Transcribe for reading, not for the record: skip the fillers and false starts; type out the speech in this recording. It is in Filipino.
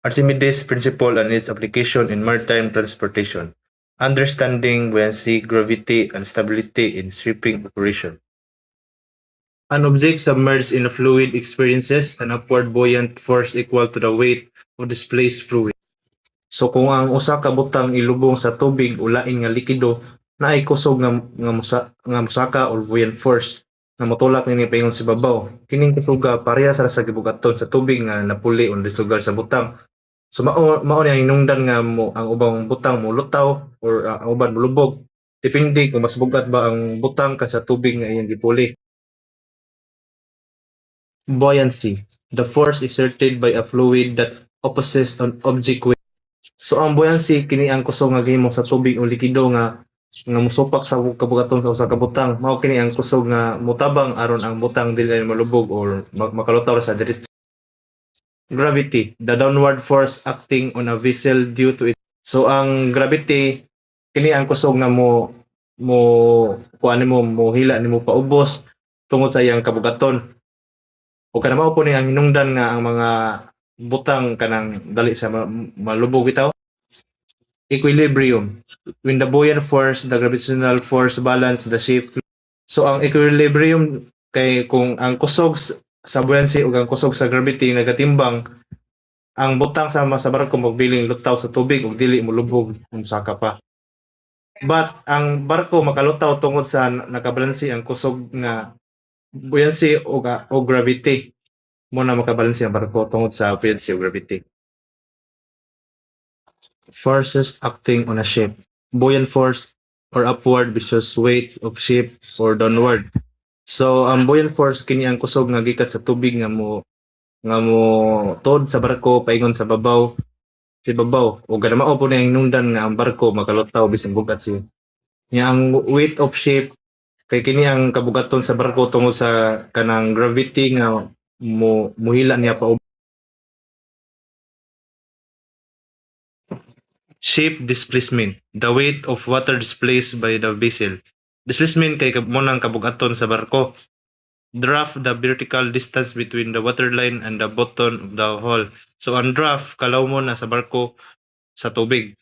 Archimedes' principle and its application in maritime transportation. Understanding buoyancy, gravity, and stability in shipping operation. An object submerged in a fluid experiences an upward buoyant force equal to the weight of displaced fluid. So kung ang usa ka butang ilubong sa tubig o laing nga likido, naay kusog nga musaka or buoyant force nga motulak nini paingon sa babaw. Kining kusuga parehas ra sa gibugaton sa tubig nga napuli o dislugar sa butang. So mao ni ang hinungdan nga ang ubang butang molutaw or ang uban molubog. Depende kung mas bugat ba ang butang sa tubig nga iyang gipuli. Buoyancy, the force exerted by a fluid that opposes an object weight. So ang buoyancy kini ang kusog nga gihimo sa tubig o likido nga musupak sa kabugaton sa usa ka butang. Mao kini ang kusog nga mutabang aron ang butang dili malubog or makalutaw sa diretso. Gravity, the downward force acting on a vessel due to it. So ang gravity kini ang kusog nga mo kuan nimo mohila nimo paubos tungod sa iyang kabugaton. O kana mao po ni ang hinungdan nga ang mga butang kanang dali sa malubog bitaw. Equilibrium, when the buoyant force, the gravitational force balance the ship. So ang equilibrium kay kung ang kusog sa buoyancy ug ang kusog sa gravity nagatimbang, ang butang sa barko magbiling lutaw sa tubig ug dili molubog kung saka pa. But ang barko makalutaw tungod sa nakabalansi ang kusog nga buoyancy o gravity. Mo na makabalansi ang barko tungod sa buoyancy o gravity. Forces acting on a ship. Buoyant force or upward versus weight of ship or downward. So ang buoyant force kini ang kusog nga gikan sa tubig nga mo tod sa barko paingon sa babaw o ganamao po na hinungdan nga ang barko makalutaw bisan bugat siya. Nya ang weight of ship kay kini ang kabugaton sa barko tungod sa kanang gravity nga muhila niya pa. Ship displacement, the weight of water displaced by the vessel. Displacement kay mo nang kabugaton sa barko. Draft, the vertical distance between the waterline and the bottom of the hull. So ang draft kalaw mo na sa barko sa tubig.